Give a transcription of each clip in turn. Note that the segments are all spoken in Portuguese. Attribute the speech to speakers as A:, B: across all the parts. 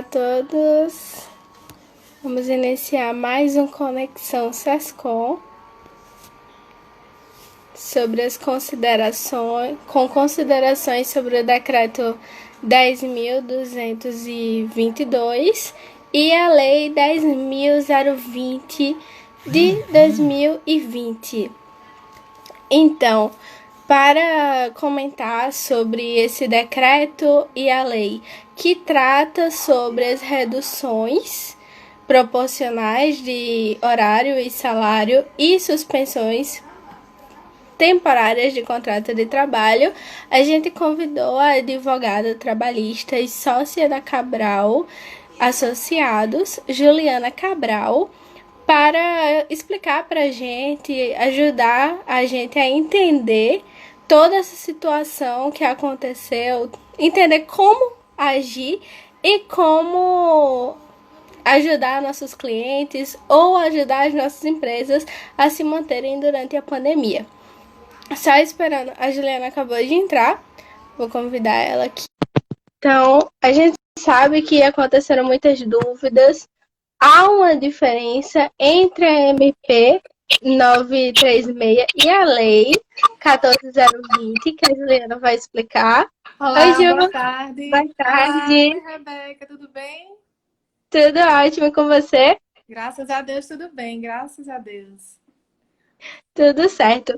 A: a todos. Vamos iniciar mais um Conexão Sescom sobre as considerações sobre o decreto 10.222 e a lei 10.020 de 2020. Então, para comentar sobre esse decreto e a lei que trata sobre as reduções proporcionais de horário e salário e suspensões temporárias de contrato de trabalho, a gente convidou a advogada trabalhista e sócia da Cabral Associados, Juliana Cabral, para explicar para a gente, ajudar a gente a entender toda essa situação que aconteceu, entender como agir e como ajudar nossos clientes ou ajudar as nossas empresas a se manterem durante a pandemia. Só esperando, a Juliana acabou de entrar, vou convidar ela aqui. Então, a gente sabe que aconteceram muitas dúvidas. Há uma diferença entre a MP 936 e a Lei 14020, que a Juliana vai explicar.
B: Olá,
A: Oi, Ju.
B: boa tarde.
A: Boa tarde.
B: Olá, oi, Rebeca, tudo bem?
A: Tudo ótimo com você?
B: Graças a Deus, tudo bem, graças a Deus.
A: Tudo certo.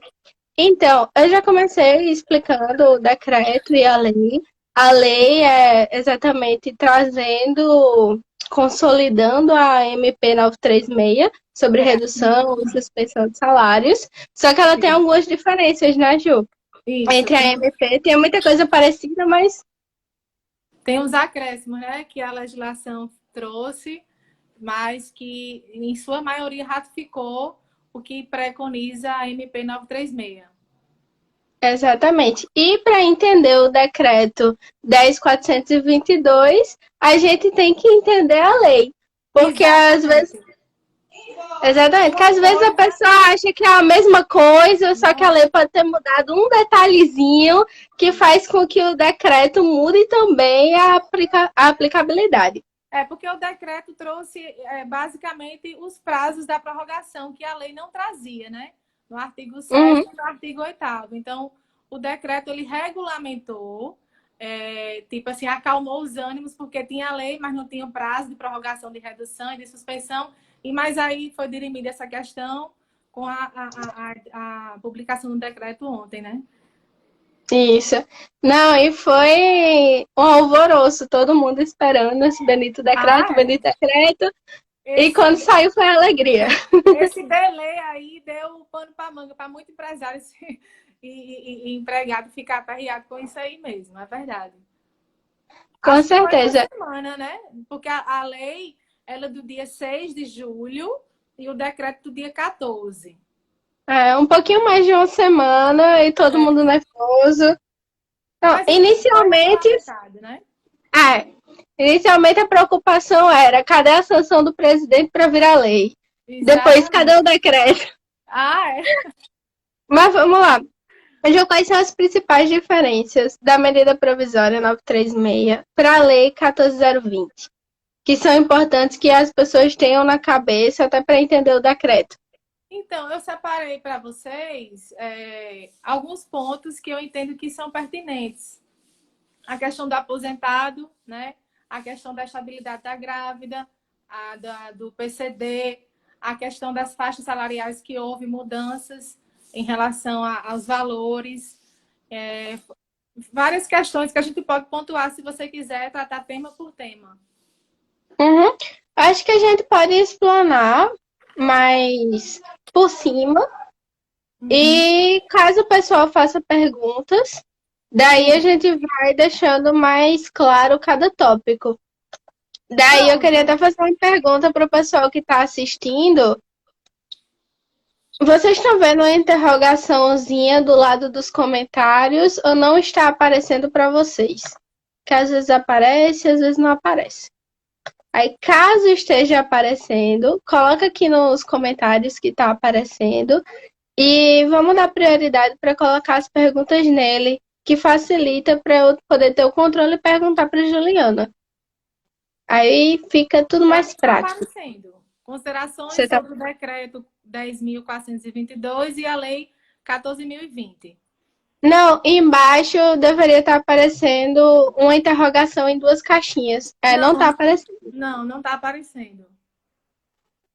A: Então, eu já comecei explicando o decreto e a lei. A lei é exatamente consolidando a MP 936 sobre redução e suspensão de salários. Só que ela tem algumas diferenças, né, Ju?
B: Isso,
A: Entre a MP, tem muita coisa parecida, mas
B: tem uns acréscimos, né, que a legislação trouxe, mas que, em sua maioria, ratificou o que preconiza a MP 936.
A: exatamente. E para entender o decreto 10.422, a gente tem que entender a lei. Porque às vezes. Exatamente, porque às vezes a pessoa acha que é a mesma coisa, só que a lei pode ter mudado um detalhezinho que faz com que o decreto mude também a aplicabilidade.
B: É, porque o decreto trouxe basicamente os prazos da prorrogação que a lei não trazia, né? No artigo 7º e no artigo 8º. Então, o decreto, ele regulamentou, tipo assim, acalmou os ânimos, porque tinha a lei, mas não tinha o prazo de prorrogação de redução e de suspensão. E mais aí foi dirimida essa questão com a publicação do decreto ontem, né?
A: Isso. Não, e foi um alvoroço, todo mundo esperando esse bendito decreto. E quando saiu foi alegria.
B: Esse delay aí deu pano para manga para muito empresário e empregado ficar aperreado com isso aí mesmo, é verdade.
A: Com certeza.
B: Foi uma semana, né? Porque a lei ela é do dia 6 de julho e o decreto do dia 14.
A: É, um pouquinho mais de uma semana e todo mundo nervoso. Então, inicialmente,
B: né?
A: Inicialmente a preocupação era cadê a sanção do presidente para virar lei?
B: Exatamente.
A: Depois, cadê o decreto?
B: É?
A: Mas vamos lá. Ju, quais são as principais diferenças da medida provisória 936 para a lei 14020? Que são importantes que as pessoas tenham na cabeça até para entender o decreto.
B: Então, eu separei para vocês alguns pontos que eu entendo que são pertinentes. A questão do aposentado, né? A questão da estabilidade da grávida, do PCD, a questão das faixas salariais que houve mudanças em relação aos valores. Várias questões que a gente pode pontuar se você quiser tratar tema por tema.
A: Acho que a gente pode explanar mais por cima. E caso o pessoal faça perguntas, daí a gente vai deixando mais claro cada tópico. Daí eu queria até fazer uma pergunta para o pessoal que está assistindo. Vocês estão vendo uma interrogaçãozinha do lado dos comentários ou não está aparecendo para vocês? Que às vezes aparece, às vezes não aparece. Aí, caso esteja aparecendo, coloca aqui nos comentários que está aparecendo e vamos dar prioridade para colocar as perguntas nele, que facilita para eu poder ter o controle e perguntar para Juliana. Aí fica tudo
B: É o
A: mais
B: que está
A: prático.
B: aparecendo. Considerações
A: Você tá...
B: sobre o decreto 10.422 e a lei 14.020.
A: Não, embaixo deveria estar aparecendo uma interrogação em duas caixinhas. É, não tá
B: Não,
A: aparecendo.
B: não está aparecendo.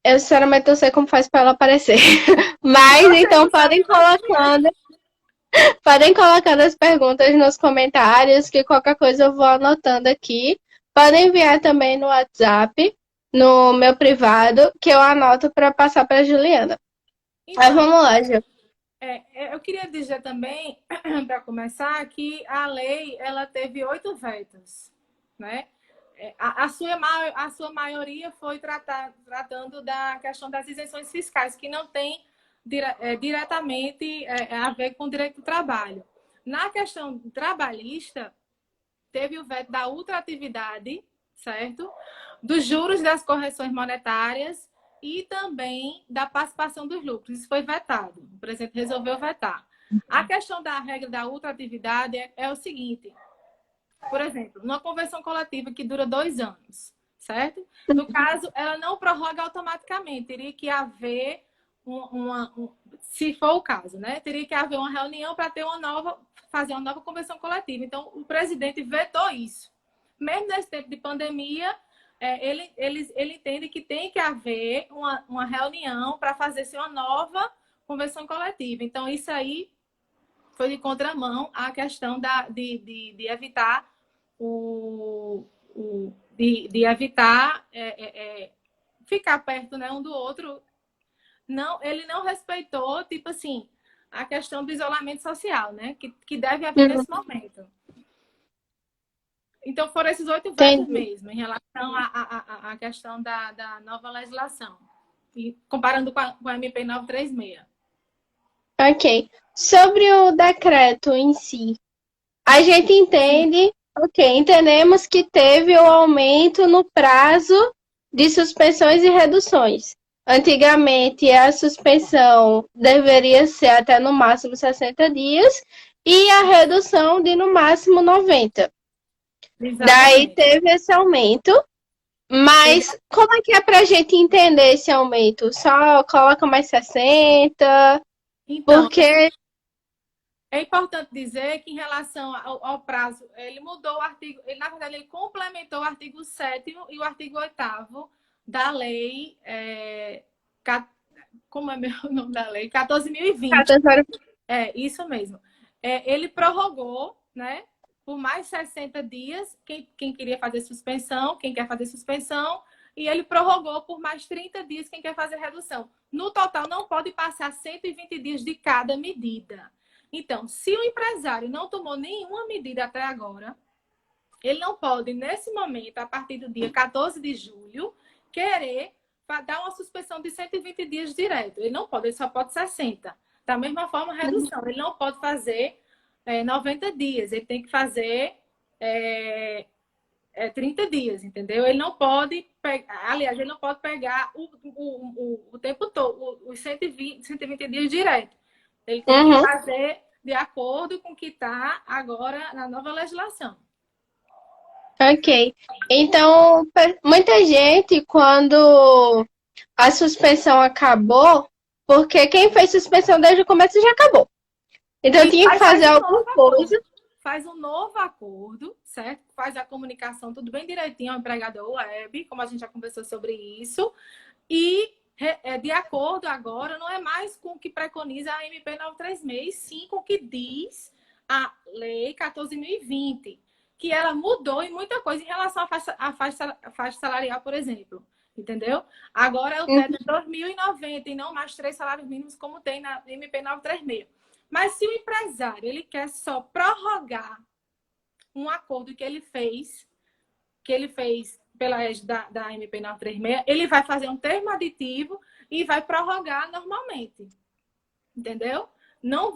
A: Eu sinceramente não sei como faz para ela aparecer.
B: Se
A: Mas
B: você
A: então
B: não sabe, imagine eu.
A: podem colocando as perguntas nos comentários, que qualquer coisa eu vou anotando aqui. Podem enviar também no WhatsApp, no meu privado, que eu anoto para passar para Juliana. Mas
B: Então,
A: vamos lá, Ju.
B: eu queria dizer também, para começar, que a lei ela teve 8 vetos, né? A sua maioria foi tratando da questão das isenções fiscais, que não tem diretamente a ver com o direito do trabalho. Na questão trabalhista, teve o veto da ultratividade, certo? Dos juros das correções monetárias e também da participação dos lucros. Isso foi vetado. O presidente resolveu vetar. A questão da regra da ultratividade é o seguinte: por exemplo, numa convenção coletiva que dura 2 anos, certo? No caso, ela não prorroga automaticamente, teria que haver se for o caso, né? Teria que haver uma reunião para ter fazer uma nova convenção coletiva. Então, o presidente vetou isso. Mesmo nesse tempo de pandemia, ele entende que tem que haver uma reunião para fazer-se uma nova convenção coletiva. Então, isso aí foi de contramão à questão de evitar de evitar ficar perto, né, um do outro. Não, ele não respeitou, tipo assim, a questão do isolamento social, né, que deve haver nesse momento. Então, foram esses 8 vetos
A: Entendi.
B: mesmo, em relação à questão da nova legislação, e comparando com a MP 936.
A: Ok. Sobre o decreto em si, a gente
B: Sim,
A: entende, ok, entendemos que teve o aumento no prazo de suspensões e reduções. Antigamente, a suspensão deveria ser até no máximo 60 dias e a redução de no máximo 90. Daí
B: exatamente.
A: teve esse aumento, mas como é que é para a gente entender esse aumento? Só coloca mais 60?
B: Então,
A: Porque
B: é importante dizer que, em relação ao prazo, ele mudou o artigo, na verdade, ele complementou o artigo 7º e o artigo 8º da lei, como é meu nome da lei? 14.020. Isso mesmo. Ele prorrogou, né, por mais 60 dias, quem queria fazer suspensão, quem quer fazer suspensão, e ele prorrogou por mais 30 dias quem quer fazer redução. No total, não pode passar 120 dias de cada medida. Então, se o empresário não tomou nenhuma medida até agora, ele não pode, nesse momento, a partir do dia 14 de julho, querer dar uma suspensão de 120 dias direto. Ele não pode, ele só pode 60. Da mesma forma, redução. Ele não pode fazer 90 dias, ele tem que fazer 30 dias, entendeu? Ele não pode pegar, aliás, ele não pode pegar o tempo todo, os 120 dias direto. Ele tem que
A: uhum,
B: fazer de acordo com o que está agora na nova legislação.
A: ok. Então, muita gente, quando a suspensão acabou, porque quem fez suspensão desde o começo já acabou. Então,
B: E
A: tinha que
B: aí faz
A: fazer
B: um novo
A: alguma coisa.
B: acordo. Faz um novo acordo, certo? Faz a comunicação tudo bem direitinho ao empregador web, como a gente já conversou sobre isso. E de acordo agora, não é mais com o que preconiza a MP 936, sim com o que diz a Lei 14.020, que ela mudou em muita coisa em relação à faixa salarial, por exemplo. Entendeu? Agora o teto é 2.090 e não mais 3 salários mínimos, como tem na MP 936. Mas se o empresário ele quer só prorrogar um acordo que ele fez pela égide da MP 936, ele vai fazer um termo aditivo e vai prorrogar normalmente. Entendeu?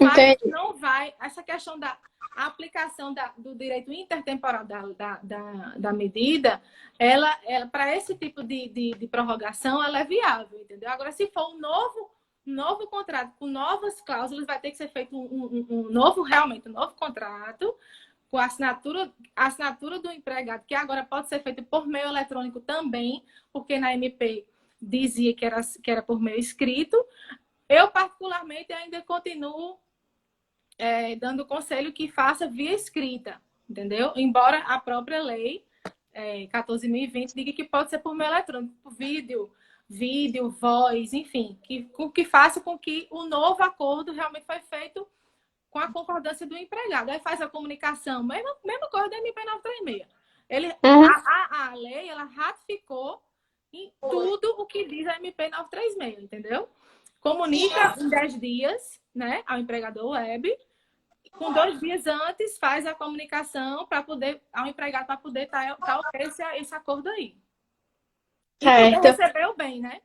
A: Entendi.
B: Não vai. Essa questão da aplicação do direito intertemporal da medida, ela para esse tipo de prorrogação, ela é viável, entendeu? Agora, se for um novo contrato com novas cláusulas, vai ter que ser feito realmente um novo contrato com a assinatura do empregado, que agora pode ser feita por meio eletrônico também, porque na MP dizia que era por meio escrito. Eu, particularmente, ainda continuo dando conselho que faça via escrita, entendeu? Embora a própria lei 14.020 diga que pode ser por meio eletrônico, por vídeo, voz, enfim, que faça com que o novo acordo realmente foi feito com a concordância do empregado. Aí faz a comunicação, mesma coisa da MP 936. A lei, ela ratificou em tudo o que diz a MP 936, entendeu? Comunica em 10 dias, né, ao empregador web. Com 2 dias antes, faz a comunicação ao empregado para poder estar esse acordo aí. E poder receber o bem, né?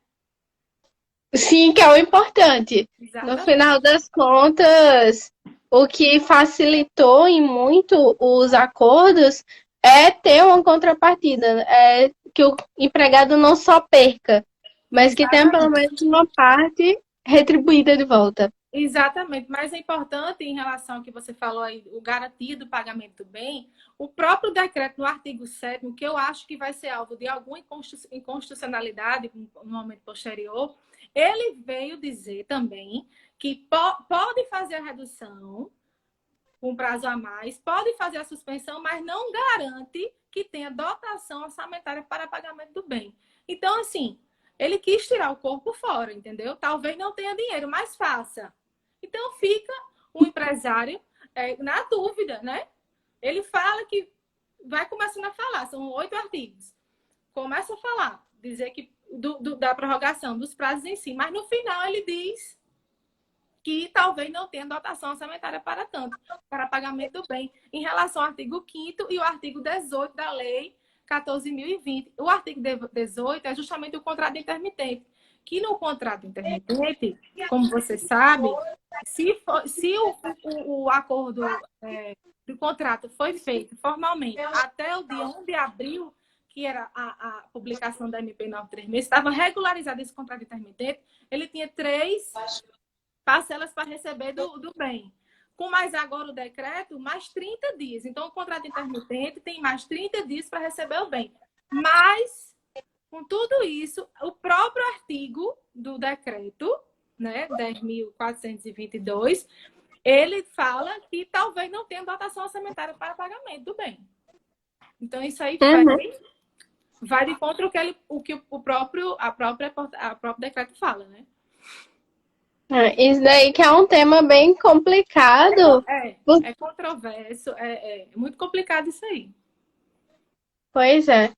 A: Sim, que é o importante.
B: Exatamente.
A: No final das contas, o que facilitou em muito os acordos é ter uma contrapartida, é que o empregado não só perca, mas que tenha pelo menos uma parte retribuída de volta.
B: Exatamente, mas é importante em relação ao que você falou aí, o garantia do pagamento do bem, o próprio decreto no artigo 7º, que eu acho que vai ser alvo de alguma inconstitucionalidade no momento posterior, ele veio dizer também que pode fazer a redução com prazo a mais, pode fazer a suspensão, mas não garante que tenha dotação orçamentária para pagamento do bem. Então, assim, ele quis tirar o corpo fora, entendeu? Talvez não tenha dinheiro, mas faça. Então, fica o empresário na dúvida, né? Ele fala que vai começando a falar, são 8 artigos. Começa a falar, dizer que da prorrogação dos prazos em si, mas no final ele diz que talvez não tenha dotação orçamentária para tanto, para pagamento do bem, em relação ao artigo 5º e o artigo 18 da lei 14.020. O artigo 18 é justamente o contrato intermitente, que no contrato intermitente, como você sabe, se o acordo do contrato foi feito formalmente até o dia 1 de abril, que era a publicação da MP 936, estava regularizado esse contrato intermitente, ele tinha 3 parcelas para receber do bem. Com mais agora o decreto, mais 30 dias. Então, o contrato intermitente tem mais 30 dias para receber o bem. Mas, com tudo isso, o próprio artigo do decreto, né, 10.422, ele fala que talvez não tenha dotação orçamentária para pagamento do bem. Então, isso aí vai de contra o que o próprio decreto fala, né?
A: Isso daí que é um tema bem complicado.
B: É controverso, é muito complicado isso aí.
A: Pois é.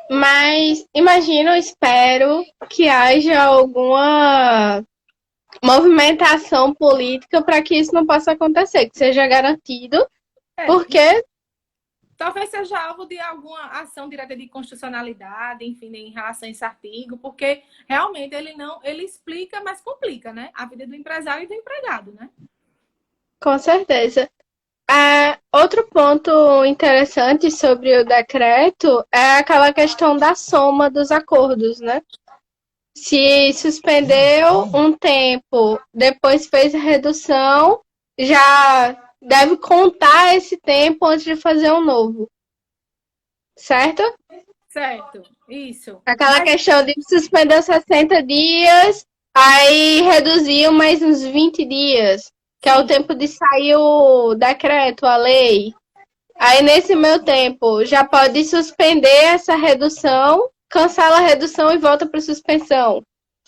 A: Mas imagino, espero que haja alguma movimentação política para que isso não possa acontecer, que seja garantido, porque
B: talvez seja alvo de alguma ação direta de constitucionalidade, enfim, em relação a esse artigo, porque realmente ele explica, mas complica, né? A vida do empresário e do empregado, né?
A: Com certeza. Outro ponto interessante sobre o decreto é aquela questão da soma dos acordos, né? Se suspendeu um tempo, depois fez a redução, já deve contar esse tempo antes de fazer um novo. Certo?
B: Certo, isso.
A: Aquela questão de suspender 60 dias, aí reduziu mais uns 20 dias, que é o tempo de sair o decreto, a lei. Aí, nesse meio tempo, já pode suspender essa redução, cancela a redução e volta para suspensão,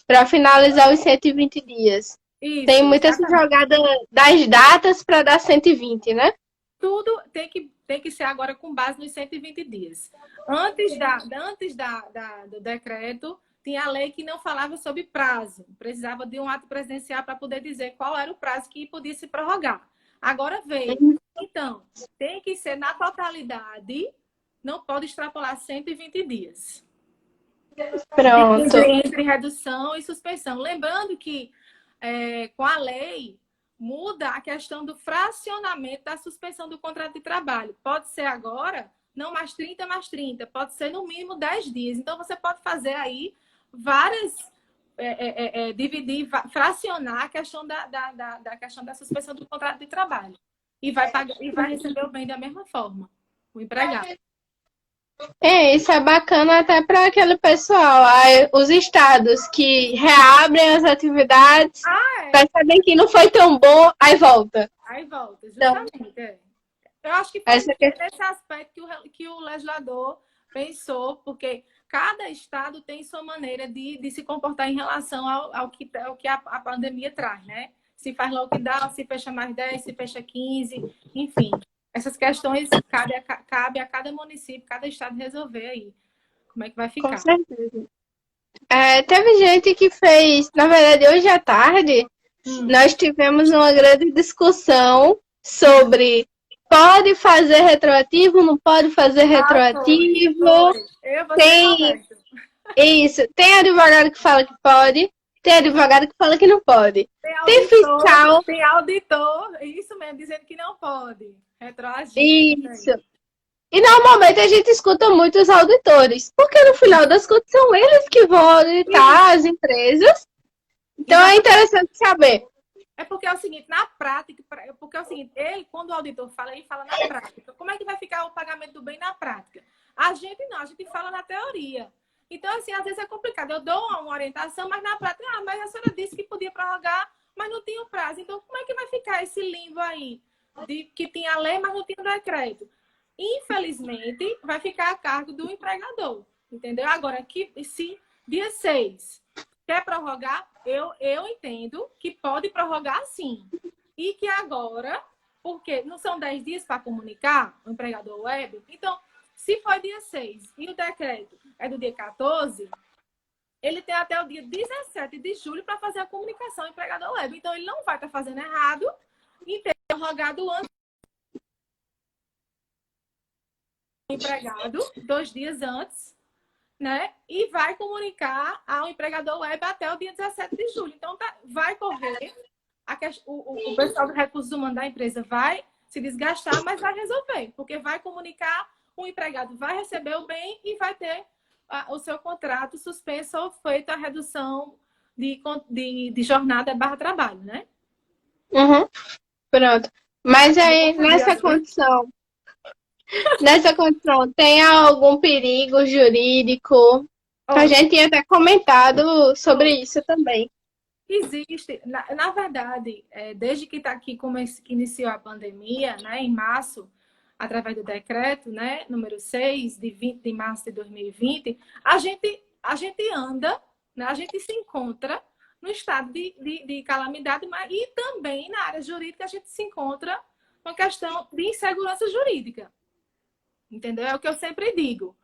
A: para finalizar os 120 dias.
B: Isso,
A: tem muita essa jogada das datas para dar 120, né?
B: Tudo tem que ser agora com base nos 120 dias. Antes do decreto, tinha a lei que não falava sobre prazo. Precisava de um ato presidencial para poder dizer qual era o prazo que podia se prorrogar. Agora veio. Então, tem que ser na totalidade, não pode extrapolar 120 dias.
A: Pronto.
B: Entre redução e suspensão. Lembrando que com a lei muda a questão do fracionamento da suspensão do contrato de trabalho. Pode ser agora, não mais 30, mais 30. Pode ser no mínimo 10 dias. Então, você pode fazer aí várias... dividir, fracionar a questão da questão da suspensão do contrato de trabalho. e vai pagar, e vai receber o bem da mesma forma, o empregado.
A: Isso é bacana até para aquele pessoal, aí, os estados que reabrem as atividades, percebem que não foi tão bom, aí volta.
B: Aí volta,
A: Então,
B: justamente. Eu acho que foi
A: essa questão.
B: nesse aspecto que o legislador pensou, porque cada estado tem sua maneira de se comportar em relação ao que a pandemia traz, né? Se faz lockdown, se fecha mais 10, se fecha 15, enfim. Essas questões cabe a cada município, cada estado resolver aí como é que vai
A: Com
B: ficar.
A: certeza. Teve gente que fez, na verdade, hoje à tarde, nós tivemos uma grande discussão sobre pode fazer retroativo, não pode fazer retroativo.
B: Eu vou
A: Tem isso, tem advogado que fala que pode, tem advogado que fala que não pode. Tem fiscal.
B: Tem auditor, isso mesmo, dizendo que não pode. Retroagir.
A: Isso. E normalmente a gente escuta muito os auditores, porque no final das contas são eles que vão auditar as empresas. Então é interessante saber.
B: É porque é o seguinte, na prática, porque é o seguinte, ele, quando o auditor fala, ele fala na prática. Como é que vai ficar o pagamento do bem na prática? A gente não, a gente fala na teoria. Então, assim, às vezes é complicado. Eu dou uma orientação, mas na prática, mas a senhora disse que podia prorrogar, mas não tinha o prazo. Então, como é que vai ficar esse limbo aí? De que tinha lei, mas não tinha o decreto? Infelizmente, vai ficar a cargo do empregador. Entendeu? Agora, se dia 6 quer prorrogar, eu entendo que pode prorrogar sim. E que agora, porque não são 10 dias para comunicar o empregador web, então, se for dia 6 e o decreto é do dia 14, ele tem até o dia 17 de julho para fazer a comunicação ao empregador web. Então, ele não vai estar fazendo errado em ter prorrogado antes do empregado, 2 dias antes, né? E vai comunicar ao empregador web até o dia 17 de julho. Então, vai correr. O pessoal do recursos humanos da empresa vai se desgastar, mas vai resolver, porque vai comunicar, o empregado vai receber o bem e vai ter o seu contrato suspenso ou feito a redução de jornada / trabalho, né?
A: Uhum. Pronto. Mas aí, nessa condição, tem algum perigo jurídico? A gente tinha até comentado sobre isso também.
B: Existe. Na verdade, desde que está aqui, que iniciou a pandemia, né, em março, através do decreto, né, número 6, de 20 de março de 2020, a gente anda, né, a gente se encontra no estado de calamidade, e também na área jurídica a gente se encontra uma questão de insegurança jurídica. Entendeu? É o que eu sempre digo.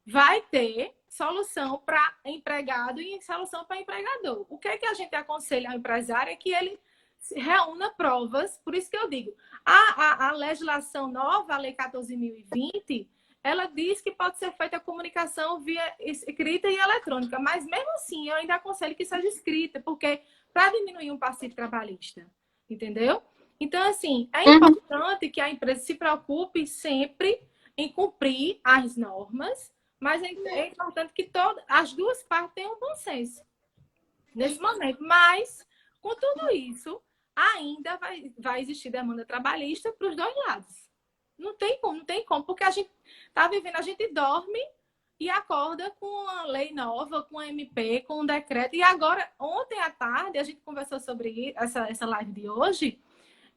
B: Vai ter solução para empregado e solução para empregador. O que é que a gente aconselha ao empresário é que ele reúna provas. Por isso que eu digo, a legislação nova, a Lei 14.020, ela diz que pode ser feita a comunicação via escrita e eletrônica, mas mesmo assim eu ainda aconselho que seja escrita, porque para diminuir um passivo trabalhista, entendeu? Então, assim, é importante que a empresa se preocupe sempre em cumprir as normas, mas é importante que as duas partes tenham um bom senso nesse momento. Mas, com tudo isso, ainda vai existir demanda trabalhista para os dois lados. Não tem como, porque a gente está vivendo, a gente dorme e acorda com uma lei nova, com a MP, com um decreto. E agora, ontem à tarde, a gente conversou sobre essa live de hoje,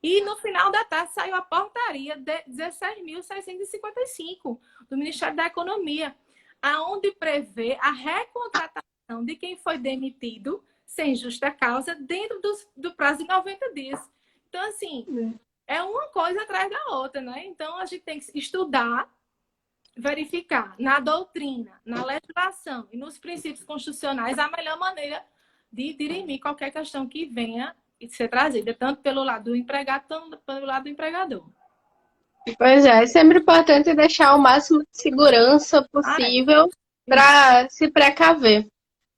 B: e no final da tarde saiu a portaria de 16.655 do Ministério da Economia, aonde prevê a recontratação de quem foi demitido sem justa causa dentro do prazo de 90 dias. Então, assim, é uma coisa atrás da outra, né? Então, a gente tem que estudar, verificar na doutrina, na legislação e nos princípios constitucionais a melhor maneira de dirimir qualquer questão que venha ser trazida, tanto pelo lado do empregado, tanto pelo lado do empregador.
A: Pois é sempre importante deixar o máximo de segurança possível para se precaver.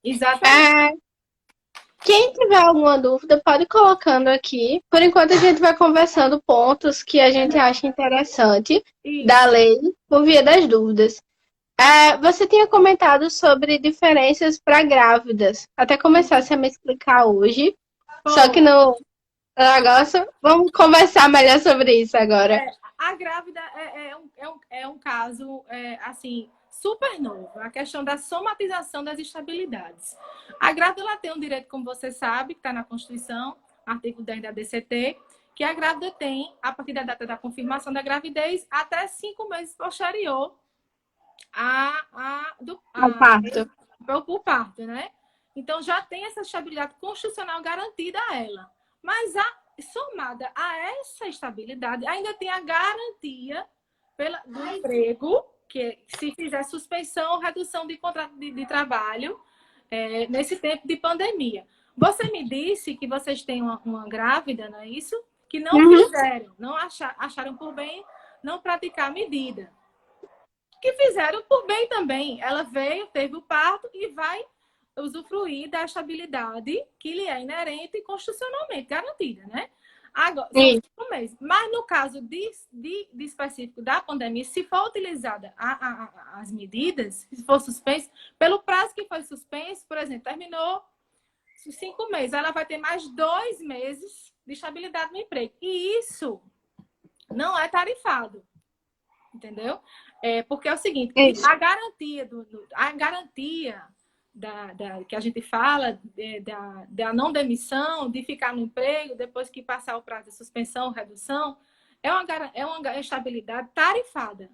B: Exatamente.
A: Quem tiver alguma dúvida, pode ir colocando aqui. Por enquanto, a gente vai conversando pontos que a gente acha interessante da lei por via das dúvidas. Você tinha comentado sobre diferenças para grávidas. Até começasse a me explicar hoje. Só que negócio. Vamos conversar melhor sobre isso agora.
B: A grávida é um caso, assim, super novo. A questão da somatização das estabilidades. A grávida ela tem um direito, como você sabe, que está na Constituição, artigo 10 da DCT, que a grávida tem, a partir da data da confirmação da gravidez, até 5 meses posterior
A: Ao parto.
B: o parto, né? Então já tem essa estabilidade constitucional garantida a ela. Mas somada a essa estabilidade, ainda tem a garantia do emprego, que se fizer suspensão ou redução de contrato de trabalho nesse tempo de pandemia. Você me disse que vocês têm uma grávida, não é isso? Que não fizeram, não acharam por bem não praticar a medida. Que fizeram por bem também. Ela veio, teve o parto e vai usufruir da estabilidade que lhe é inerente e constitucionalmente garantida, né? Agora, são 5 meses. Mas no caso de específico da pandemia, se for utilizada as medidas, se for suspenso, pelo prazo que foi suspenso, por exemplo, terminou 5 meses, ela vai ter mais 2 meses de estabilidade no emprego. E isso não é tarifado. Entendeu? Porque é o seguinte, a garantia que a gente fala da não demissão, de ficar no emprego depois que passar o prazo de suspensão, redução, é uma estabilidade tarifada.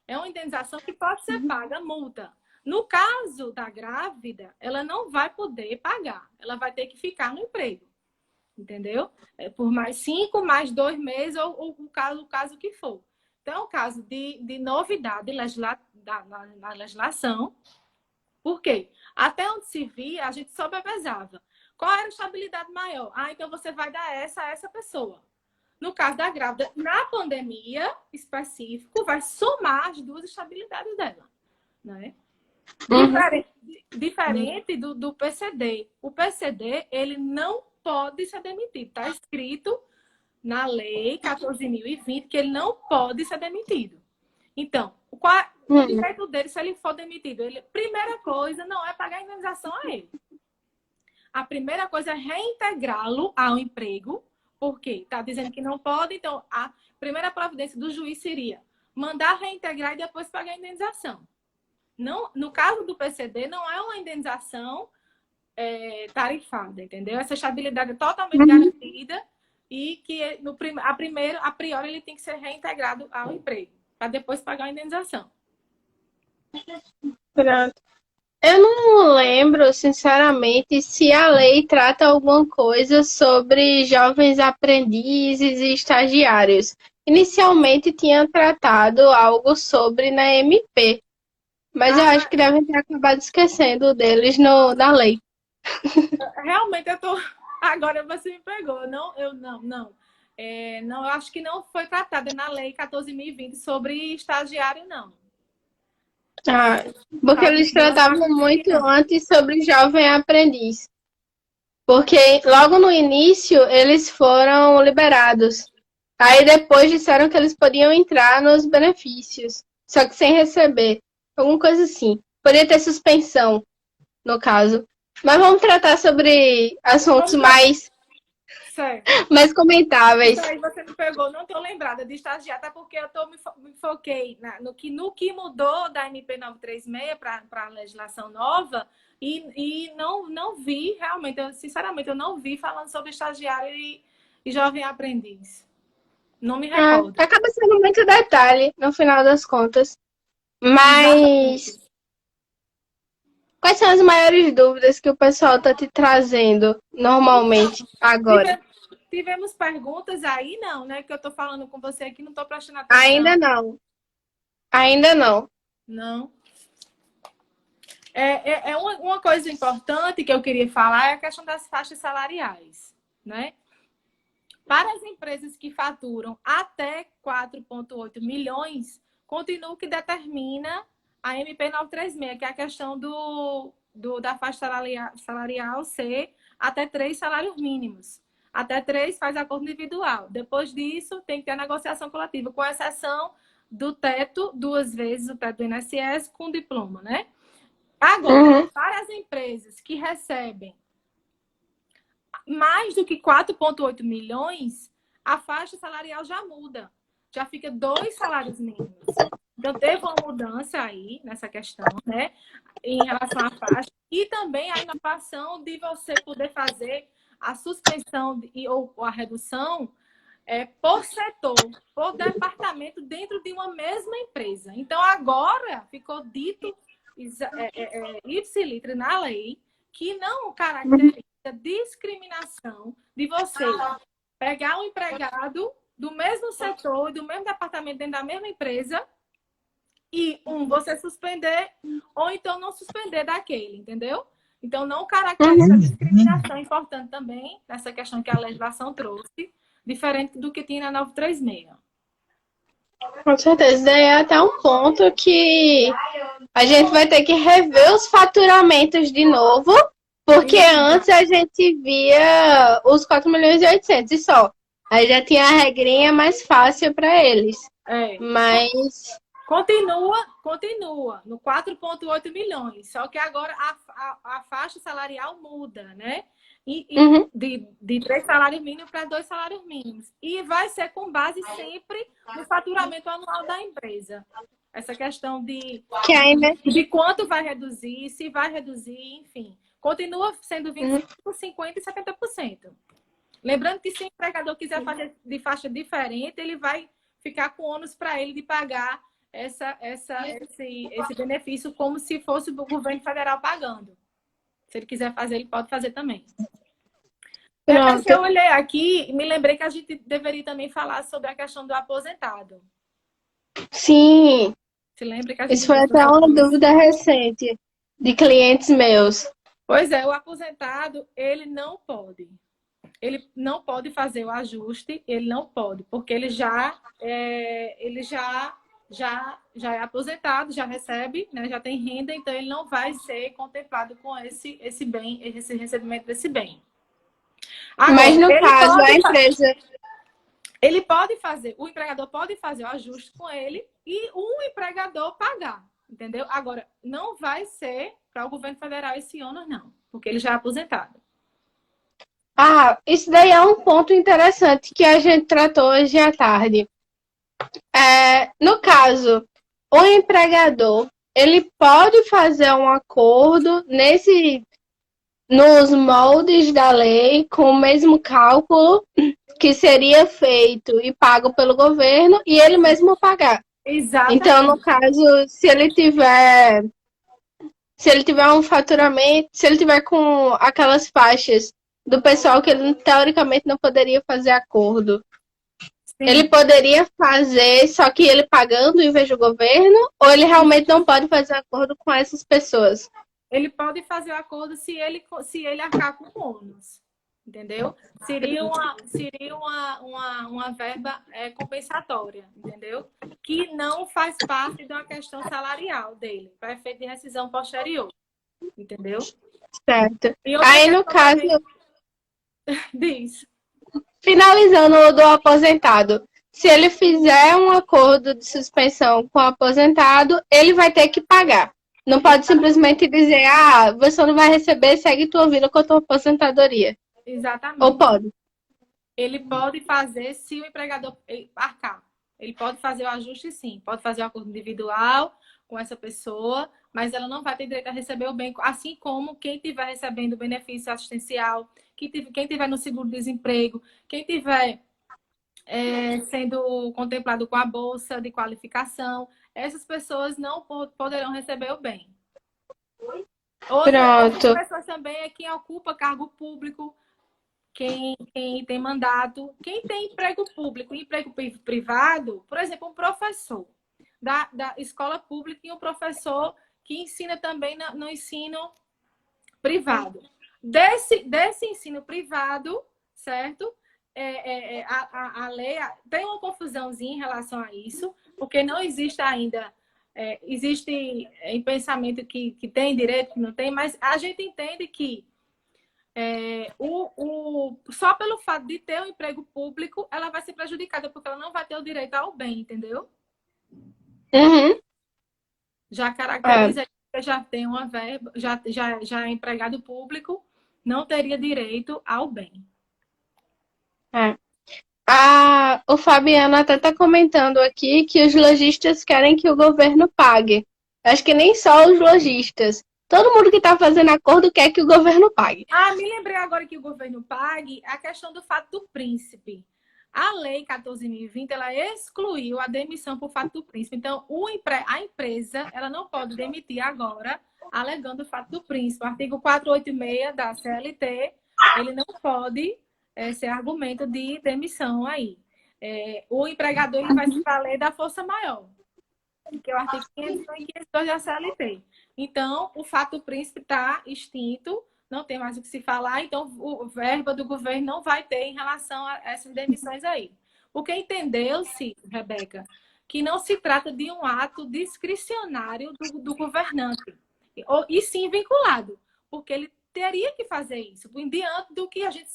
B: É uma indenização que pode ser paga, multa. No caso da grávida, ela não vai poder pagar. Ela vai ter que ficar no emprego. Entendeu? Por mais 5, mais 2 meses, ou o caso que for. Então, é um caso de novidade na legislação. Por quê? Até onde se via, a gente só bebezava. Qual era a estabilidade maior? Então você vai dar essa a essa pessoa. No caso da grávida, na pandemia específico, vai somar as duas estabilidades dela. Né? Diferente do PCD. O PCD, ele não pode ser demitido. Está escrito na lei 14.020 que ele não pode ser demitido. Então, qual é o direito dele se ele for demitido? Primeira coisa não é pagar a indenização a ele. A primeira coisa é reintegrá-lo ao emprego, porque está dizendo que não pode, então a primeira providência do juiz seria mandar reintegrar e depois pagar a indenização. Não, no caso do PCD, não é uma indenização tarifada, entendeu? Essa estabilidade é totalmente garantida e que a priori ele tem que ser reintegrado ao emprego, para depois pagar a indenização.
A: Pronto. Eu não lembro, sinceramente, se a lei trata alguma coisa sobre jovens aprendizes e estagiários. Inicialmente tinha tratado algo sobre na MP, mas eu acho que devem ter acabado esquecendo deles na lei.
B: Realmente eu tô. Agora você me pegou. Não, não. Eu acho que não foi tratada na lei 14.020 sobre estagiário, não.
A: Porque eles tratavam muito antes sobre jovem aprendiz. Porque logo no início eles foram liberados. Aí depois disseram que eles podiam entrar nos benefícios, só que sem receber. Alguma coisa assim. Podia ter suspensão, no caso. Mas vamos tratar sobre assuntos mais comentáveis.
B: Então aí você me pegou, não estou lembrada de estagiário, até porque eu me foquei no que mudou da MP 936 para a legislação nova e não vi, realmente, sinceramente, eu não vi falando sobre estagiário e jovem aprendiz. Não me recordo.
A: Acaba sendo muito detalhe, no final das contas. Mas quais são as maiores dúvidas que o pessoal está te trazendo normalmente agora?
B: Tivemos perguntas aí, não, né? Que eu estou falando com você aqui, não estou prestando atenção.
A: Ainda não.
B: Não. Uma coisa importante que eu queria falar é a questão das faixas salariais, né? Para as empresas que faturam até 4,8 milhões, continua o que determina a MP 936, que é a questão da faixa salarial ser até 3 salários mínimos. Até 3 faz acordo individual. Depois disso, tem que ter a negociação coletiva, com exceção do teto, 2 vezes o teto do INSS com diploma, né? Agora, para as empresas que recebem mais do que 4,8 milhões, a faixa salarial já muda. Já fica 2 salários mínimos. Então, teve uma mudança aí nessa questão, né? Em relação à faixa. E também a inovação de você poder fazer a suspensão ou a redução por setor, por departamento, dentro de uma mesma empresa. Então, agora ficou dito ipsilitre na lei que não caracteriza discriminação de você pegar um empregado do mesmo setor, do mesmo departamento, dentro da mesma empresa, e você suspender, ou então não suspender daquele, entendeu? Então, não caracteriza discriminação. Importante também, nessa questão que a legislação trouxe, diferente do que tinha na 936.
A: Com certeza, daí é até um ponto que a gente vai ter que rever os faturamentos de novo, porque antes a gente via os 4.800.000 e só. Aí já tinha a regrinha mais fácil para eles. Mas
B: continua no 4,8 milhões, só que agora a faixa salarial muda, né? De 3 salários mínimos para 2 salários mínimos. E vai ser com base sempre no faturamento anual da empresa. Essa questão de quanto vai reduzir, se vai reduzir, enfim. Continua sendo 25%, 50% e 70%. Lembrando que se o empregador quiser fazer de faixa diferente, ele vai ficar com ônus para ele de pagar esse benefício como se fosse o governo federal pagando. Se ele quiser fazer, ele pode fazer também. Eu olhei aqui e me lembrei que a gente deveria também falar sobre a questão do aposentado.
A: Sim.
B: Se lembra que a gente
A: isso foi até uma dúvida recente de clientes meus.
B: Pois é, o aposentado, ele não pode. Ele não pode fazer o ajuste, ele não pode, porque ele já é aposentado, já recebe, né, já tem renda, então ele não vai ser contemplado com esse recebimento desse bem. Agora,
A: mas no caso, a empresa...
B: Ele pode fazer, o empregador pode fazer o ajuste com ele e o empregador pagar, entendeu? Agora, não vai ser para o governo federal esse ônus, não, porque ele já é aposentado.
A: Isso daí é um ponto interessante que a gente tratou hoje à tarde. No caso, o empregador, ele pode fazer um acordo nos moldes da lei, com o mesmo cálculo que seria feito e pago pelo governo, e ele mesmo pagar.
B: Exatamente.
A: Então, no caso, se ele tiver um faturamento, se ele tiver com aquelas faixas do pessoal que ele teoricamente não poderia fazer acordo, sim, ele poderia fazer, só que ele pagando em vez do governo, ou ele realmente não pode fazer acordo com essas pessoas?
B: Ele pode fazer o acordo se ele arcar com ônus, entendeu? Seria uma verba compensatória, entendeu? Que não faz parte de uma questão salarial dele, para efeito de rescisão posterior, entendeu?
A: Certo. Aí, no caso...
B: Diz.
A: Finalizando o do aposentado, se ele fizer um acordo de suspensão com o aposentado, ele vai ter que pagar. Não pode simplesmente dizer, você não vai receber, segue tua vida com a tua aposentadoria.
B: Exatamente.
A: Ou pode?
B: Ele pode fazer se o empregador arcar. Ele pode fazer o ajuste, sim. Pode fazer o acordo individual com essa pessoa, mas ela não vai ter direito a receber o bem, assim como quem estiver recebendo o benefício assistencial, quem estiver no seguro-desemprego, quem estiver sendo contemplado com a bolsa de qualificação, essas pessoas não poderão receber o bem. Outras pessoas também é quem ocupa cargo público, quem tem mandato, quem tem emprego público e emprego privado, por exemplo, um professor da escola pública e um professor que ensina também no ensino privado. Desse ensino privado, certo? A lei tem uma confusãozinha em relação a isso, porque não existe ainda, existe em pensamento que tem direito, que não tem, mas a gente entende que só pelo fato de ter um emprego público, ela vai ser prejudicada, porque ela não vai ter o direito ao bem, entendeu?
A: Uhum.
B: Já caracteriza, já tem uma verba, já é empregado público, não teria direito ao bem.
A: É. O Fabiano até está comentando aqui que os lojistas querem que o governo pague. Acho que nem só os lojistas. Todo mundo que está fazendo acordo quer que o governo pague.
B: Me lembrei agora que o governo pague a questão do fato do príncipe. A lei 14.020, ela excluiu a demissão por fato do príncipe. Então, a empresa, ela não pode demitir agora, alegando o fato do príncipe. O artigo 486 da CLT, ele não pode ser argumento de demissão aí. O empregador, ele vai se valer da força maior, que é o artigo 501 e 502 da CLT. Então, o fato do príncipe está extinto, não tem mais o que se falar, então o verba do governo não vai ter em relação a essas demissões aí. Porque entendeu-se, Rebeca, que não se trata de um ato discricionário do governante, e sim vinculado, porque ele teria que fazer isso, diante do que a gente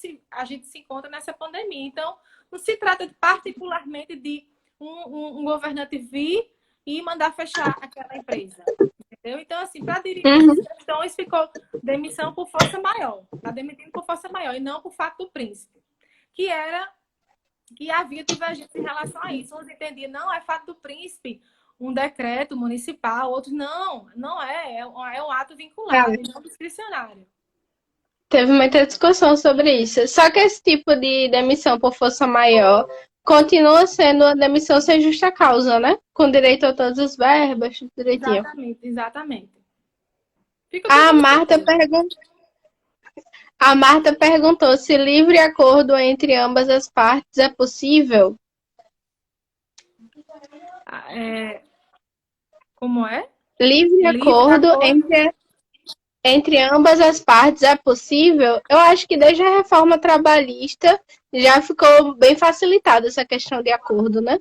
B: se encontra nessa pandemia. Então, não se trata particularmente de um governante vir e mandar fechar aquela empresa. Entendeu? Então, assim, para dirigir essas questões, ficou demissão por força maior. Está demitindo por força maior e não por fato do príncipe. Que havia divergência em relação a isso. Uns entendiam, não, é fato do príncipe, um decreto municipal, outros, não é um ato vinculado, não discricionário.
A: Teve muita discussão sobre isso. Só que esse tipo de demissão por força maior continua sendo a demissão sem justa causa, né? Com direito a todas as verbas, direitinho.
B: Exatamente.
A: A Marta perguntou se livre acordo entre ambas as partes é possível.
B: Como é?
A: Livre acordo entre ambas as partes é possível? Eu acho que desde a reforma trabalhista já ficou bem facilitada essa questão de acordo, né?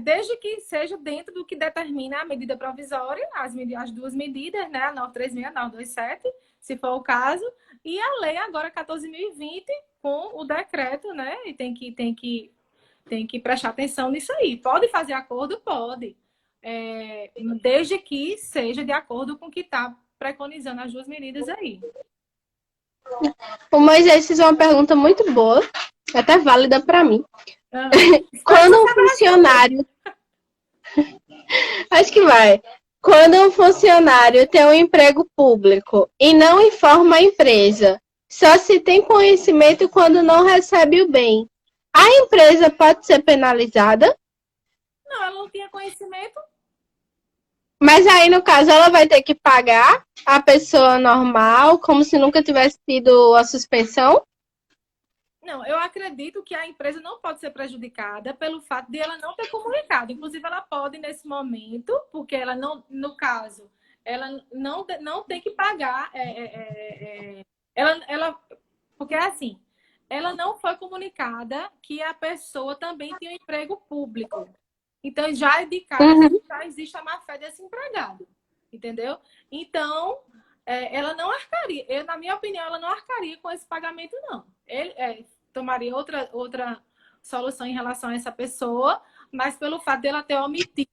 B: Desde que seja dentro do que determina a medida provisória, as duas medidas, né? A 936 e a 927, se for o caso, e a lei agora 14.020 com o decreto, né? E tem que prestar atenção nisso aí. Pode fazer acordo? Pode. Desde que seja de acordo com o que está preconizando as duas medidas aí.
A: O Moisés fez uma pergunta muito boa, até válida para mim. Quando um funcionário... Acho que vai. Quando um funcionário tem um emprego público e não informa a empresa, só se tem conhecimento quando não recebe o bem, a empresa pode ser penalizada?
B: Não, ela não tinha conhecimento.
A: Mas aí, no caso, ela vai ter que pagar a pessoa normal, como se nunca tivesse tido a suspensão?
B: Não, eu acredito que a empresa não pode ser prejudicada pelo fato de ela não ter comunicado. Inclusive, ela pode, nesse momento, porque ela não, no caso, ela não tem que pagar. Porque é assim, ela não foi comunicada que a pessoa também tinha um emprego público. Então, já é de cara que já existe a má-fé desse empregado. Entendeu? Então, ela não arcaria. Na minha opinião, ela não arcaria com esse pagamento, não. Ele tomaria outra solução em relação a essa pessoa, mas pelo fato dela ter omitido,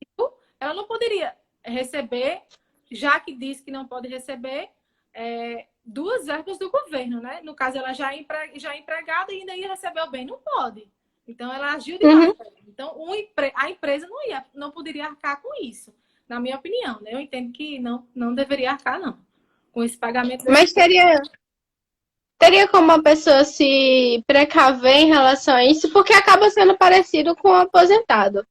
B: ela não poderia receber, já que diz que não pode receber, duas verbas do governo, né? No caso, ela já é empregada e ainda ia receber o bem. Não pode. Então, ela agiu de má fé. Então, a empresa não poderia arcar com isso, na minha opinião. Né? Eu entendo que não deveria arcar, não, com esse pagamento.
A: Mas teria como a pessoa se precaver em relação a isso, porque acaba sendo parecido com o aposentado.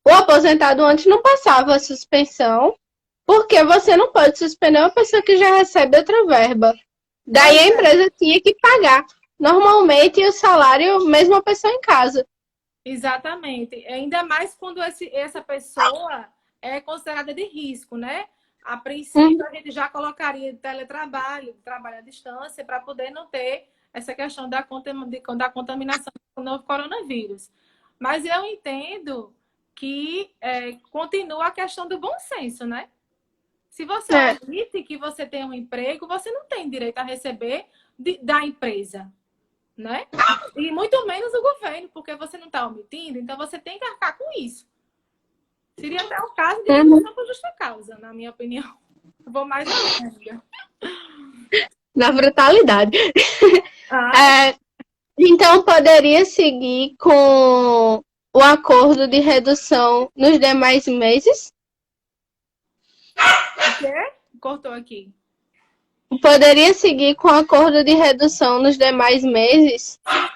A: O aposentado antes não passava a suspensão, porque você não pode suspender uma pessoa que já recebe outra verba. Daí a empresa tinha que pagar. Normalmente o salário, mesmo a pessoa em casa.
B: Exatamente. Ainda mais quando essa pessoa é considerada de risco, né? A princípio, a gente já colocaria teletrabalho, trabalho à distância, para poder não ter essa questão da contaminação do novo coronavírus. Mas eu entendo que continua a questão do bom senso, né? Se você admite que você tem um emprego, você não tem direito a receber da empresa, né? E muito menos o governo, porque você não está omitindo, então você tem que arcar com isso. Seria até o caso de demissão por justa causa, na minha opinião. Vou mais além.
A: Na brutalidade.
B: Ah,
A: É, então, poderia seguir com o acordo de redução nos demais meses?
B: o quê? Cortou aqui.
A: Poderia seguir com o acordo de redução nos demais meses,
B: Sim,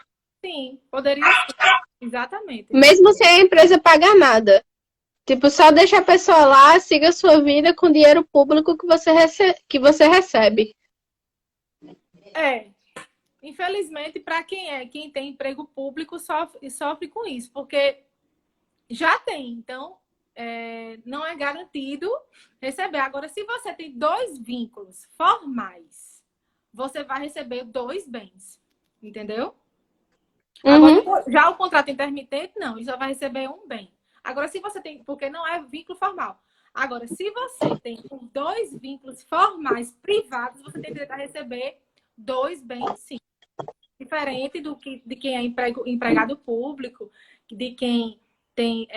B: sim, poderia sim. Exatamente.
A: mesmo sem a empresa pagar nada. Tipo, só deixa a pessoa lá, siga a sua vida com dinheiro público que você recebe.
B: É, infelizmente, para quem tem emprego público, sofre com isso, porque já tem, então não é garantido receber. Agora, se você tem dois vínculos formais, você vai receber dois bens, entendeu? Agora,
A: Uhum,
B: já o contrato intermitente, não, ele só vai receber um bem. Agora, se você tem, porque não é vínculo formal. Agora, se você tem dois vínculos formais privados, você tem direito a receber dois bens, sim. Diferente de quem é empregado público, de quem tem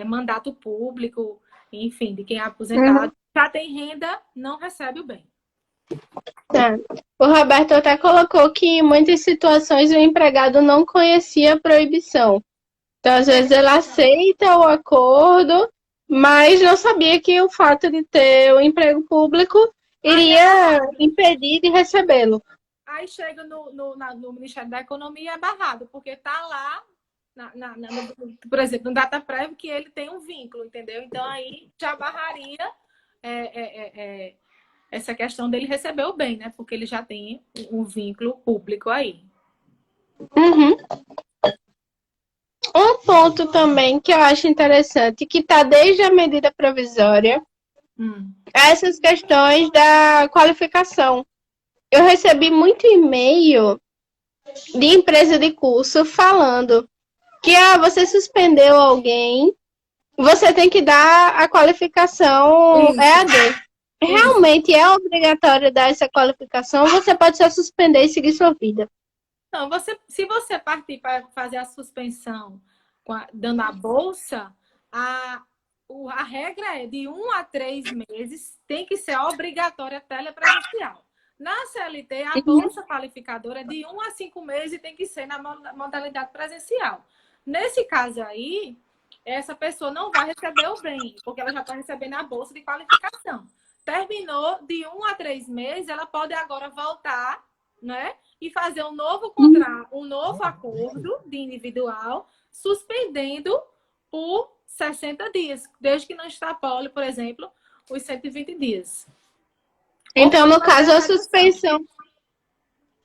B: mandato público, enfim, de quem é
A: uhum.
B: aposentado. Já tem renda, não recebe o bem.
A: Tá. O Roberto até colocou que em muitas situações o empregado não conhecia a proibição. Então, às vezes, ele aceita o acordo, mas não sabia que o fato de ter o emprego público
B: Aí é
A: iria
B: barrado.
A: impedir de recebê-lo.
B: Aí chega no Ministério da Economia e é barrado, porque está lá, por exemplo, no DataPrev, que ele tem um vínculo, entendeu? Então aí já barraria é, é, é, é, essa questão dele receber o bem, né? Porque ele já tem um vínculo público aí.
A: Uhum. Um ponto também que eu acho interessante, que está desde a medida provisória,
B: Hum.
A: é essas questões da qualificação. Eu recebi muito e-mail de empresa de curso falando que você suspendeu alguém, você tem que dar a qualificação
B: Isso,
A: EAD.
B: isso.
A: Realmente é obrigatório dar essa qualificação, você pode só suspender e seguir sua vida.
B: Então, se você partir para fazer a suspensão dando a bolsa, a regra é de 1 a 3 meses tem que ser obrigatória telepresencial. Na CLT, a
A: Uhum.
B: bolsa qualificadora é de 1 a 5 meses e tem que ser na modalidade presencial. Nesse caso aí, essa pessoa não vai receber o bem, porque ela já está recebendo a bolsa de qualificação. Terminou de 1 a 3 meses, ela pode agora voltar, né? E fazer um novo contrato, um novo acordo de individual, suspendendo por 60 dias, desde que não extrapole, por exemplo, os 120 dias. Ou
A: Então,
B: pode fazer a redução.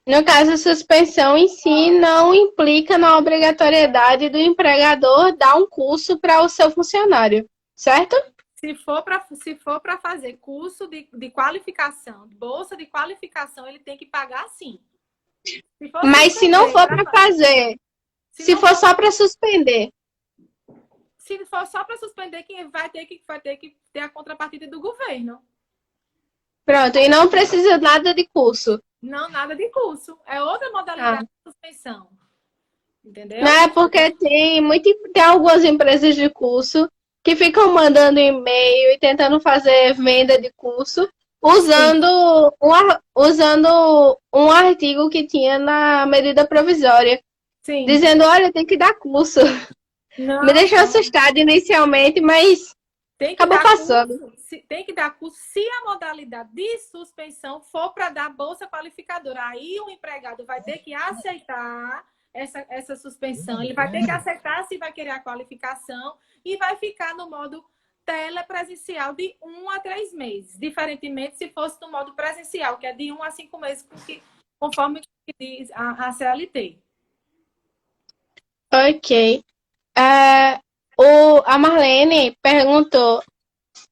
A: no caso, a suspensão em si não implica na obrigatoriedade do empregador dar um curso para o seu funcionário, certo?
B: Se for para fazer curso de qualificação, bolsa de qualificação, ele tem que pagar sim. Se for
A: Mas se não
B: suspender,
A: for para fazer,
B: se
A: se
B: não
A: for
B: for,
A: só para suspender,
B: se for só para suspender, quem vai ter que ter a contrapartida do governo.
A: pronto, e não precisa nada de curso.
B: Não, nada de curso. É outra
A: Ah.
B: modalidade de suspensão.
A: Não
B: Entendeu?
A: é porque tem algumas empresas de curso que ficam mandando e-mail e tentando fazer venda de curso
B: Sim.
A: usando um artigo que tinha na medida provisória,
B: Sim.
A: dizendo, olha, tem que dar curso. Me
B: Não,
A: deixou
B: não.
A: assustada inicialmente, mas
B: Tem que
A: acabou
B: dar
A: passando.
B: curso. Tem que dar curso se a modalidade de suspensão for para dar bolsa qualificadora. Aí o empregado vai ter que aceitar essa suspensão. Ele vai ter que aceitar se vai querer a qualificação e vai ficar no modo telepresencial de 1 a 3 meses. Diferentemente se fosse no modo presencial, que é de 1 a 5 meses, conforme diz a CLT.
A: Ok. A Marlene perguntou: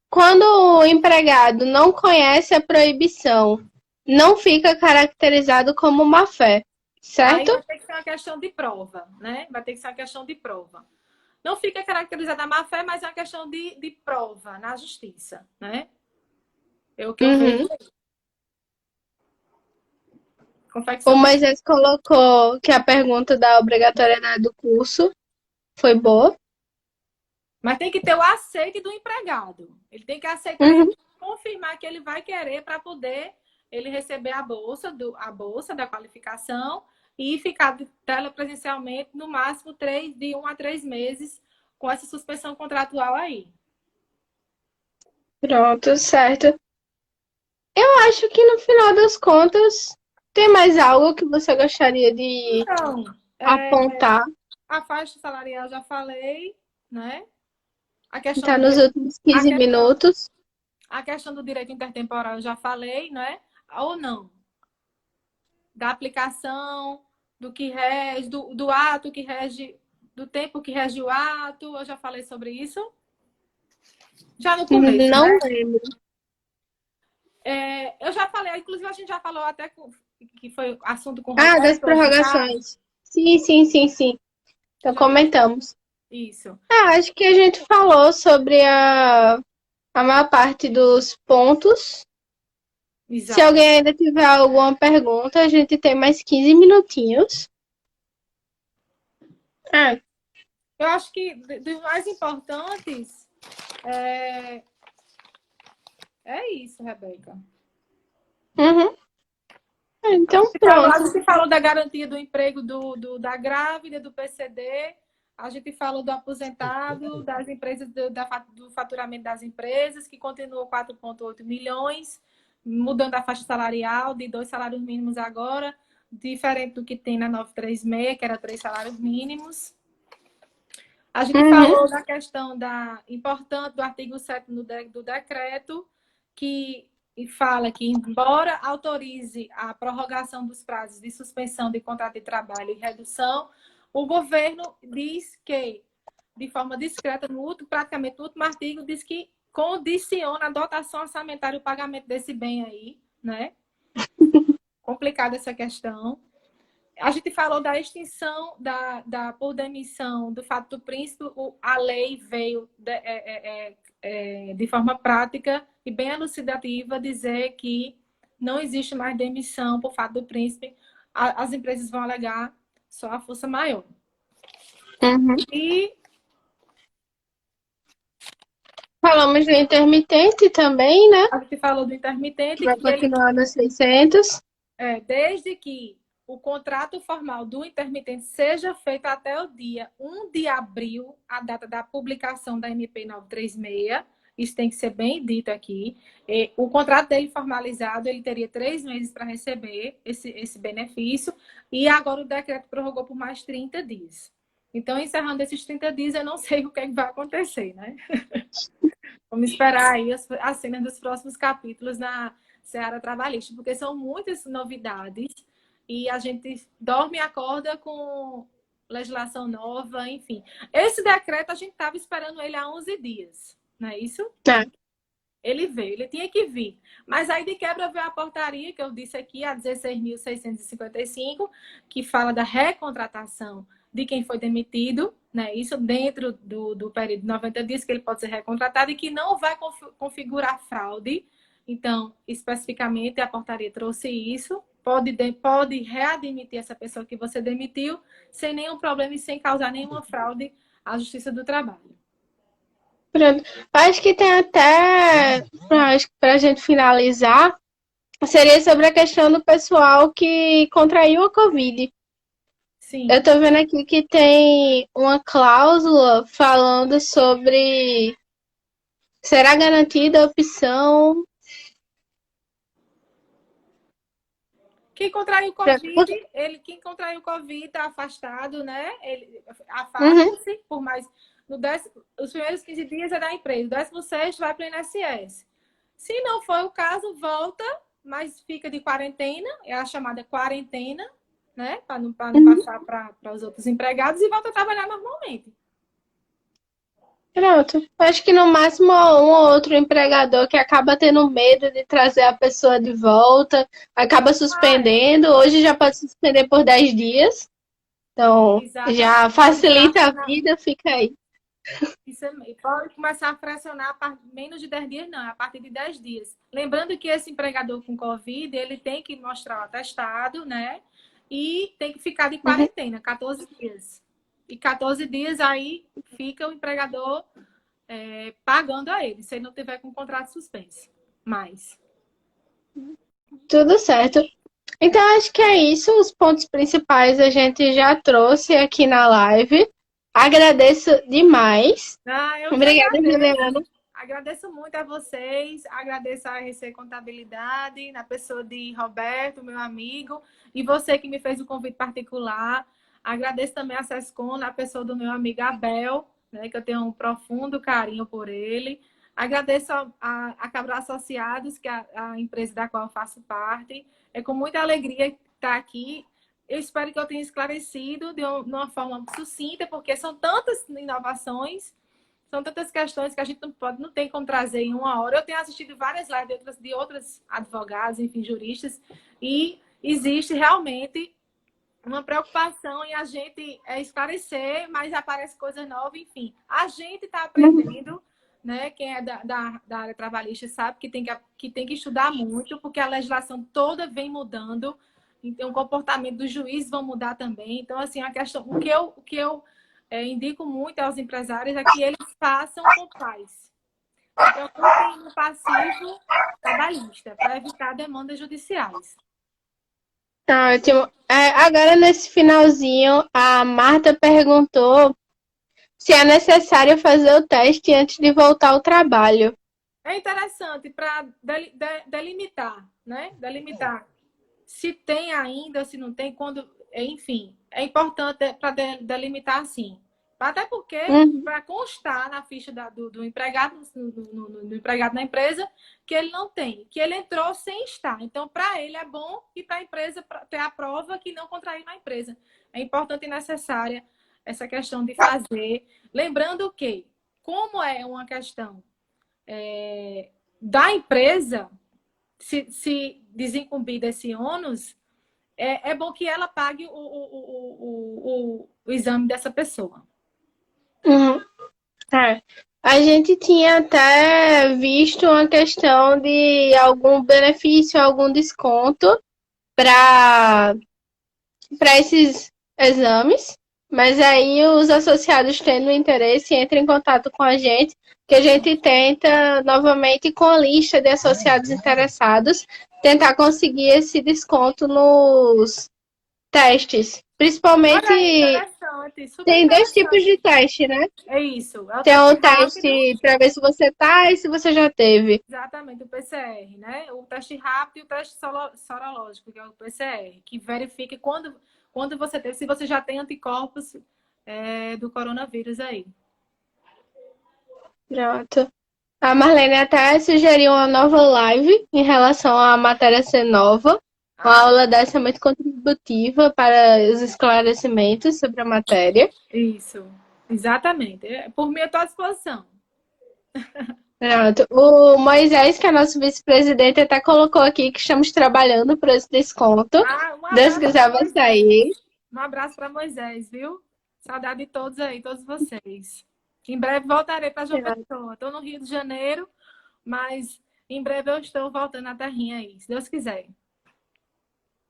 A: quando o empregado não conhece a proibição, não fica caracterizado como má-fé,
B: Aí
A: certo?
B: vai ter que ser uma questão de prova, né? Vai ter que ser uma questão de prova. Não fica caracterizada a má-fé, mas é uma questão de prova na justiça, né? É o que eu vejo.
A: Uhum. O
B: Confecção tem.
A: Moisés colocou que a pergunta da obrigatoriedade do curso foi boa.
B: Mas tem que ter o aceite do empregado. Ele tem que aceitar, ele
A: Uhum.
B: tem que confirmar que ele vai querer para poder ele receber a bolsa da qualificação e ficar telepresencialmente no máximo de 1 a 3 meses com essa suspensão contratual aí.
A: Pronto, certo. Eu acho que no final das contas, tem mais algo que você gostaria de
B: Então,
A: apontar?
B: a faixa salarial já falei, né? A questão
A: Tá
B: do
A: nos
B: direito,
A: últimos 15 minutos.
B: a questão do direito intertemporal eu já falei, né? Ou não? Da aplicação, do que rege, do ato que rege, do tempo que rege o ato, eu já falei sobre isso. Já no começo,
A: Não
B: né?
A: lembro.
B: Eu já falei, inclusive a gente já falou até que foi assunto com o
A: Ah, das
B: Roberto, hoje já.
A: prorrogações. Sim, sim, sim, sim. Então
B: Já
A: comentamos.
B: isso.
A: Ah, acho que a gente falou sobre a maior parte dos pontos. Se
B: Exato.
A: alguém ainda tiver alguma pergunta, a gente tem mais 15 minutinhos. Ah,
B: Eu acho que dos mais importantes é isso, Rebeca.
A: uhum. Então
B: A
A: pronto.
B: gente falou da garantia do emprego da grávida, do PCD, a gente falou do aposentado, das empresas, do faturamento das empresas, que continua 4,8 milhões, mudando a faixa salarial de 2 salários mínimos agora, diferente do que tem na 936, que era 3 salários mínimos. A gente
A: Uhum.
B: falou da questão importante do artigo 7º do decreto, que fala que, embora autorize a prorrogação dos prazos de suspensão de contrato de trabalho e redução, o governo diz que, de forma discreta, praticamente no último artigo, diz que condiciona a dotação orçamentária o pagamento desse bem aí, né? Complicada essa questão. A gente falou da extinção por demissão do fato do príncipe, a lei veio de forma prática e bem elucidativa dizer que não existe mais demissão por fato do príncipe. As empresas vão alegar só a força maior.
A: Uhum.
B: E
A: Falamos do intermitente também, né?
B: a gente falou do
A: Que
B: intermitente,
A: vai
B: que ele,
A: continuar nos 600.
B: desde que o contrato formal do intermitente seja feito até o dia 1 de abril, a data da publicação da MP 936, isso tem que ser bem dito aqui. O contrato dele formalizado, ele teria 3 meses para receber esse benefício, e agora o decreto prorrogou por mais 30 dias. Então, encerrando esses 30 dias, eu não sei o que vai acontecer, né? Vamos esperar aí as cenas dos próximos capítulos na Seara Trabalhista, porque são muitas novidades e a gente dorme e acorda com legislação nova, enfim. Esse decreto, a gente estava esperando ele há 11 dias, não é isso?
A: Tá.
B: Ele veio, ele tinha que vir. Mas aí de quebra veio a portaria, que eu disse aqui, a 16.655, que fala da recontratação de quem foi demitido, né? Isso dentro do período de 90 dias, que ele pode ser recontratado e que não vai configurar fraude. Então, especificamente, a portaria trouxe isso. Pode readmitir essa pessoa que você demitiu sem nenhum problema e sem causar nenhuma fraude à Justiça do Trabalho.
A: Pronto. Acho que tem até, acho que para a gente finalizar, seria sobre a questão do pessoal que contraiu a Covid.
B: Sim.
A: Eu tô vendo aqui que tem uma cláusula falando sobre será garantida a opção.
B: Quem contraiu Covid, quem contraiu Covid está afastado, né? Ele
A: Uhum.
B: afasta-se por mais. Os primeiros 15 dias é da empresa, o 16º vai para o INSS. Se não for o caso, volta, mas fica de quarentena, é a chamada quarentena, né? Para não passar para os outros empregados e volta a trabalhar normalmente.
A: Pronto. Acho que no máximo um ou outro empregador que acaba tendo medo de trazer a pessoa de volta, acaba suspendendo. Hoje já pode suspender por 10 dias. Então,
B: Exatamente.
A: já facilita a vida, fica aí.
B: Isso é, pode começar a fracionar menos de 10 dias, não, a partir de 10 dias. Lembrando que esse empregador com Covid, ele tem que mostrar o atestado, né? E tem que ficar de quarentena, 14 dias. E 14 dias aí fica o empregador pagando a ele, se ele não tiver com o contrato suspenso. Mais.
A: Tudo certo. Então, acho que é isso. Os pontos principais a gente já trouxe aqui na live. Agradeço demais.
B: Eu que
A: Obrigada, Juliana.
B: agradeço. Agradeço muito a vocês, agradeço a RC Contabilidade, na pessoa de Roberto, meu amigo, e você que me fez o convite particular. Agradeço também a Sescom, na pessoa do meu amigo Abel, né, que eu tenho um profundo carinho por ele. Agradeço a Cabral Associados, que é a empresa da qual eu faço parte. É com muita alegria estar aqui. Eu espero que eu tenha esclarecido de uma forma sucinta, porque são tantas inovações, são tantas questões que a gente não tem como trazer em uma hora. Eu tenho assistido várias lives de outros advogados, enfim, juristas, e existe realmente uma preocupação em a gente esclarecer, mas aparece coisa nova, enfim. A gente está aprendendo, né? Quem é da área trabalhista sabe que tem que estudar muito, porque a legislação toda vem mudando, então o comportamento dos juízes vão mudar também. Então, assim, a questão, o que eu indico muito aos empresários é que eles façam com paz. Se preocupem no passivo trabalhista, para evitar demandas judiciais.
A: Tá ótimo. Agora, nesse finalzinho, a Marta perguntou se é necessário fazer o teste antes de voltar ao trabalho.
B: É interessante para delimitar, né? Delimitar se tem ainda, se não tem, quando, enfim, é importante para delimitar assim. Até porque,
A: Uhum.
B: para constar na ficha do empregado, no empregado na empresa, que ele não tem, que ele entrou sem estar. Então, para ele é bom e para a empresa ter a prova que não contraiu na empresa. É importante e necessária essa questão de fazer. Lembrando que, como é uma questão da empresa, se desincumbir desse ônus, é bom que ela pague o exame dessa pessoa.
A: Uhum. É. A gente tinha até visto uma questão de algum benefício, algum desconto para esses exames, mas aí os associados tendo interesse entram em contato com a gente, que a gente tenta novamente com a lista de associados interessados tentar conseguir esse desconto nos testes. Principalmente
B: Olha, interessante, super
A: tem dois tipos
B: interessante.
A: de teste, né?
B: É isso, é o
A: Tem
B: teste
A: o
B: rápido,
A: teste para ver se você tá e se você já teve.
B: exatamente, o PCR, né? O teste rápido e o teste sorológico, que é o PCR, que verifica quando você teve, se você já tem anticorpos do coronavírus aí.
A: Pronto. A Marlene até sugeriu uma nova live em relação à matéria ser nova. Uma
B: Ah,
A: aula dessa é muito contributiva para os esclarecimentos sobre a matéria.
B: isso, exatamente. Por mim, eu estou à disposição.
A: Pronto. O Moisés, que é nosso vice-presidente, até colocou aqui que estamos trabalhando por esse desconto.
B: Um
A: Deus
B: abraço para
A: quiser, vai sair.
B: Moisés. Um abraço para Moisés, viu? Saudade de todos aí, todos vocês. Em breve voltarei para João Pessoa. Estou no Rio de Janeiro, mas em breve eu estou voltando à terrinha aí, se Deus quiser.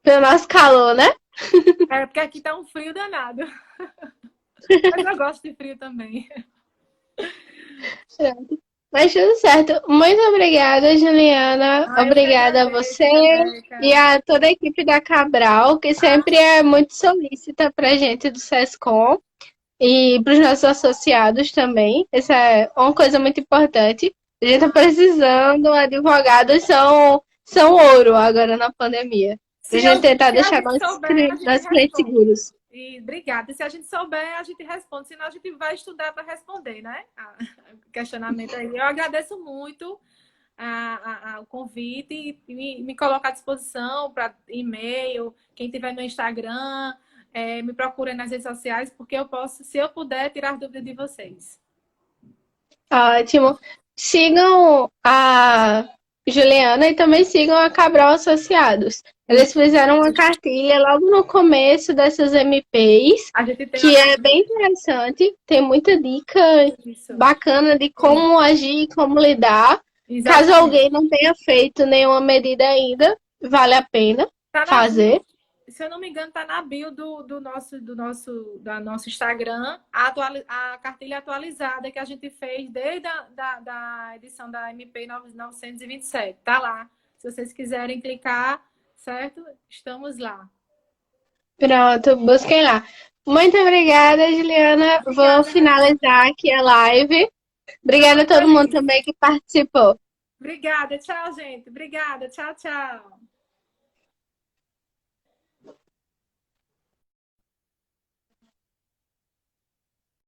A: Pelo nosso calor, né?
B: É porque aqui tá um frio danado. Mas eu gosto de frio também.
A: Pronto. Mas tudo certo. Muito obrigada, Juliana.
B: Eu que
A: Obrigada a
B: agradeço,
A: você e
B: Rebeca.
A: a toda a equipe da Cabral, que sempre é muito solícita para a gente do SESCOM e para os nossos associados também. Isso é uma coisa muito importante. A gente está precisando, advogados são ouro agora na pandemia. Para a gente tentar
B: Se a
A: deixar
B: gente souber, a gente
A: nossos clientes
B: responde.
A: seguros.
B: E obrigada. Se a gente souber, a gente responde. Senão, a gente vai estudar para responder, né? O questionamento aí. Eu agradeço muito o convite e me coloco à disposição para e-mail. Quem tiver no Instagram, me procure nas redes sociais, porque eu posso, se eu puder, tirar dúvidas de vocês.
A: Ótimo. Sigam a Juliana e também sigam a Cabral Associados. Eles fizeram uma cartilha logo no começo dessas MPs,
B: A gente tem uma
A: que é bem interessante, tem muita dica
B: isso.
A: bacana de como agir, como lidar. Caso
B: Exatamente.
A: alguém não tenha feito nenhuma medida ainda, vale a pena
B: Tá na
A: fazer.
B: bio, se eu não me engano, tá na bio do nosso Instagram, a cartilha atualizada que a gente fez desde da edição da MP 927. Tá lá. Se vocês quiserem clicar, certo? Estamos lá.
A: Pronto, busquem lá. Muito obrigada, Juliana. Vou
B: Obrigada.
A: finalizar aqui a live. Obrigada a
B: Pronto,
A: todo mundo
B: Alice.
A: também que participou.
B: Obrigada. Tchau, gente. Obrigada. Tchau, tchau.